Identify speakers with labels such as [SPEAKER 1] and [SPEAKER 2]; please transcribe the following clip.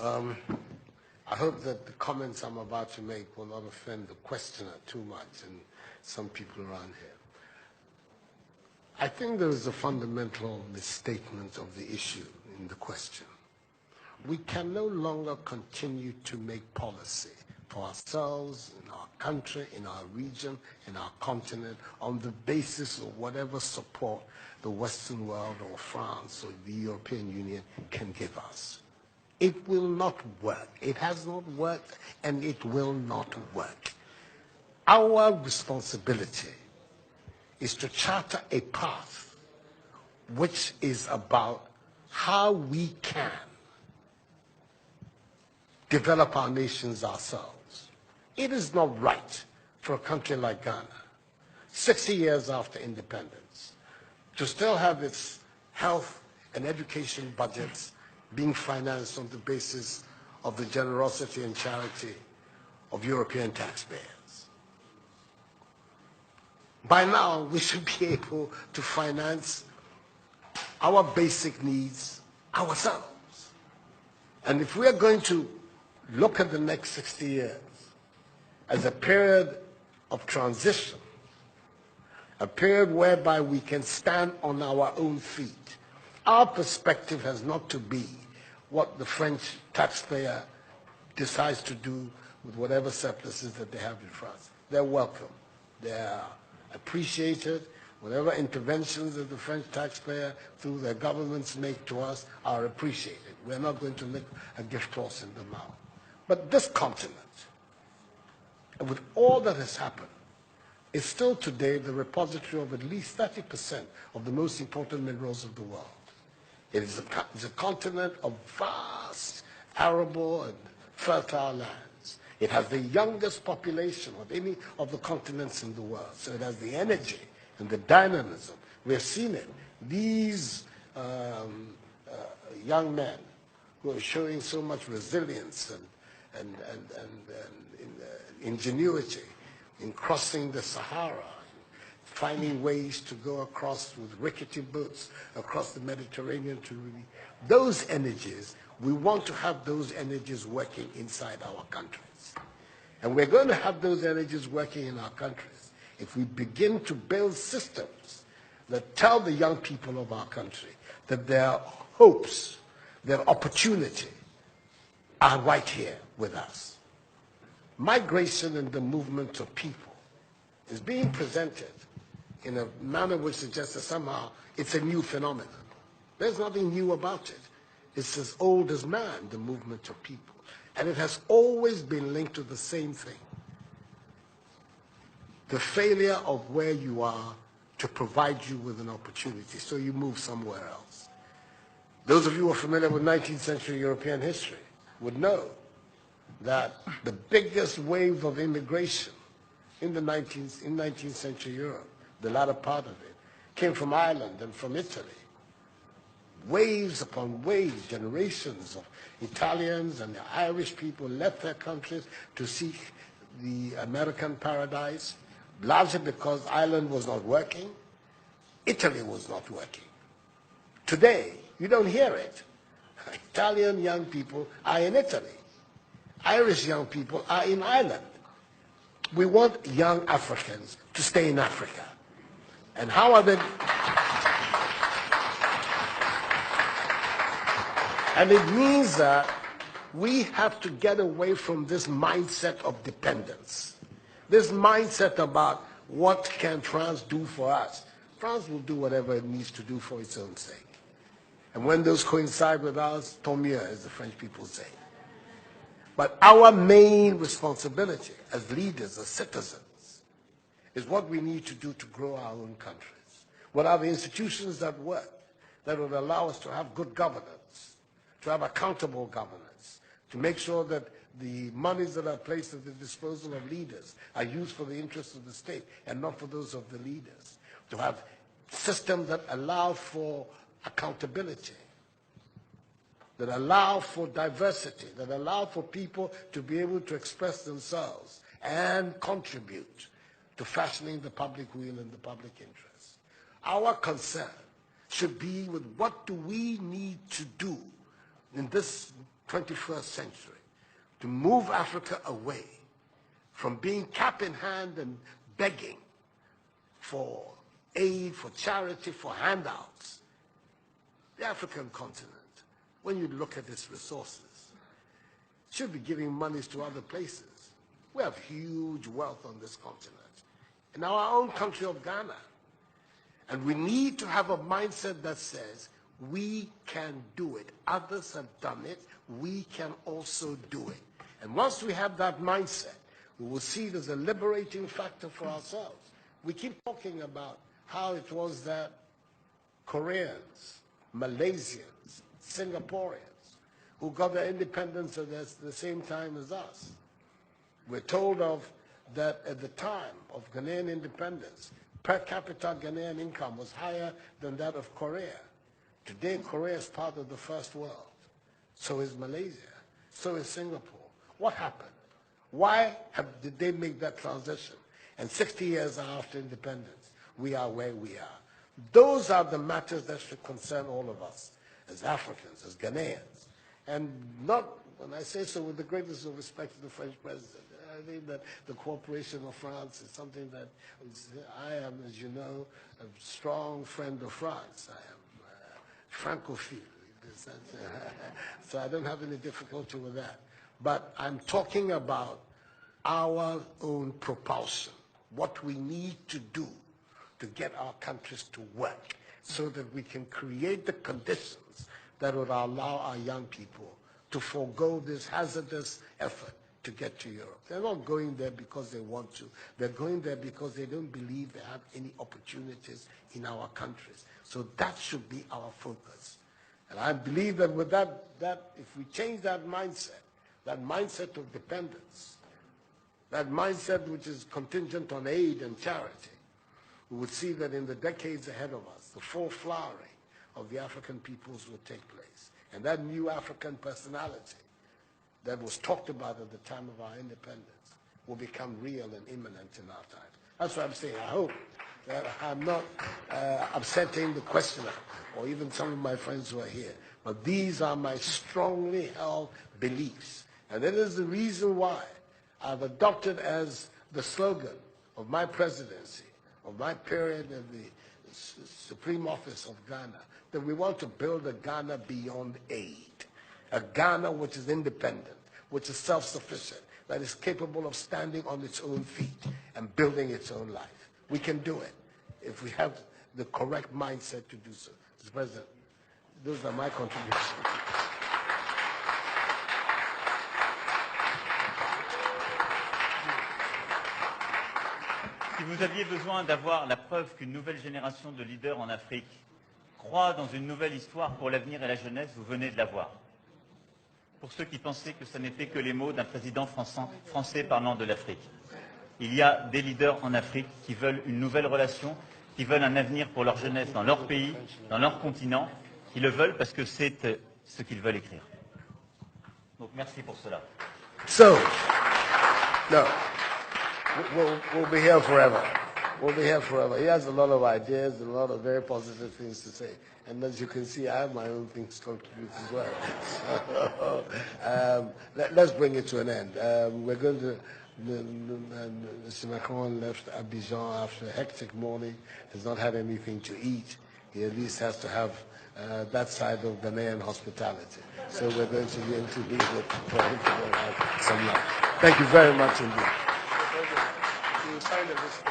[SPEAKER 1] Um, I hope that the comments I'm about to make will not offend the questioner too much and some people around here. I think there is a fundamental misstatement of the issue in the question. We can no longer continue to make policy for ourselves, in our country, in our region, in our continent, on the basis of whatever support the Western world or France or the European Union can give us. It will not work. It has not worked, and it will not work. Our responsibility is to charter a path which is about how we can develop our nations ourselves. It is not right for a country like Ghana, 60 years after independence, to still have its health and education budgets being financed on the basis of the generosity and charity of European taxpayers. By now, we should be able to finance our basic needs ourselves. And if we are going to look at the next 60 years as a period of transition, a period whereby we can stand on our own feet, our perspective has not to be what the French taxpayer decides to do with whatever surpluses that they have in France. They're welcome. They're appreciated. Whatever interventions that the French taxpayer through their governments make to us are appreciated. We're not going to lick a gift horse in the mouth. But this continent, with all that has happened, is still today the repository of at least 30% of the most important minerals of the world. It is a continent of vast, arable and fertile lands. It has the youngest population of any of the continents in the world. So it has the energy and the dynamism. We have seen it. These young men who are showing so much resilience and ingenuity in crossing the Sahara, finding ways to go across with rickety boats across the Mediterranean to really, those energies, we want to have those energies working inside our countries. And we're going to have those energies working in our countries if we begin to build systems that tell the young people of our country that their hopes, their opportunity are right here with us. Migration and the movement of people is being presented in a manner which suggests that somehow it's a new phenomenon. There's nothing new about it. It's as old as man, the movement of people. And it has always been linked to the same thing. The failure of where you are to provide you with an opportunity, so you move somewhere else. Those of you who are familiar with 19th century European history would know that the biggest wave of immigration in 19th century Europe, the latter part of it, came from Ireland and from Italy. Waves upon waves, generations of Italians and the Irish people left their countries to seek the American paradise, largely because Ireland was not working, Italy was not working. Today, you don't hear it. Italian young people are in Italy. Irish young people are in Ireland. We want young Africans to stay in Africa. And how are they? And it means that we have to get away from this mindset of dependence. This mindset about what can France do for us. France will do whatever it needs to do for its own sake. And when those coincide with ours, tant mieux, as the French people say. But our main responsibility as leaders, as citizens, is what we need to do to grow our own countries. What are the institutions that work, that will allow us to have good governance, to have accountable governance, to make sure that the monies that are placed at the disposal of leaders are used for the interests of the state and not for those of the leaders, to have systems that allow for accountability, that allow for diversity, that allow for people to be able to express themselves and contribute to fashioning the public will and the public interest. Our concern should be with what do we need to do in this 21st century, to move Africa away from being cap in hand and begging for aid, for charity, for handouts. The African continent, when you look at its resources, should be giving monies to other places. We have huge wealth on this continent, in our own country of Ghana. And we need to have a mindset that says, we can do it. Others have done it. We can also do it. And once we have that mindset, we will see it as a liberating factor for ourselves. We keep talking about how it was that Koreans, Malaysians, Singaporeans, who got their independence at the same time as us. We're told of that at the time of Ghanaian independence, per capita Ghanaian income was higher than that of Korea. Today, Korea is part of the first world. So is Malaysia. So is Singapore. What happened? Why did they make that transition? And 60 years after independence, we are where we are. Those are the matters that should concern all of us as Africans, as Ghanaians. And not, when I say so with the greatest of respect to the French president, I think that the cooperation of France is something that I am, as you know, a strong friend of France. I am Francophile. So I don't have any difficulty with that. But I'm talking about our own propulsion, what we need to do to get our countries to work so that we can create the conditions that would allow our young people to forego this hazardous effort to get to Europe. They're not going there because they want to. They're going there because they don't believe they have any opportunities in our countries. So that should be our focus. And I believe that with that if we change that mindset of dependence, that mindset which is contingent on aid and charity, we would see that in the decades ahead of us, the full flowering of the African peoples will take place. And that new African personality that was talked about at the time of our independence will become real and imminent in our time. That's what I'm saying. I hope that I'm not upsetting the questioner or even some of my friends who are here. But these are my strongly held beliefs. And that is the reason why I've adopted as the slogan of my presidency, of my period in the Supreme Office of Ghana, that we want to build a Ghana beyond aid. A Ghana which is independent, which is self-sufficient, that is capable of standing on its own feet and building its own life. We can do it if we have the correct mindset to do so. Mr. President, those are my contributions.
[SPEAKER 2] Si vous aviez besoin d'avoir la preuve qu'une nouvelle génération de leaders en Afrique croit dans une nouvelle histoire pour l'avenir et la jeunesse, vous venez de l'avoir. Pour ceux qui pensaient que ce n'était que les mots d'un président français parlant de l'Afrique. Il y a des leaders en Afrique qui veulent une nouvelle relation, qui veulent un avenir pour leur jeunesse dans leur pays, dans leur continent, qui le veulent parce que c'est ce qu'ils veulent écrire. Donc merci pour cela.
[SPEAKER 1] So, no, we'll be here forever. We'll be here forever. He has a lot of ideas, a lot of very positive things to say. And as you can see, I have my own things to contribute as well. So, let's bring it to an end. We're going to, Mr. Macron left Abidjan after a hectic morning, has not had anything to eat. He at least has to have that side of Ghanaian hospitality. So we're going to be interviewing for him to go have some lunch. Thank you very much indeed. You signed a list.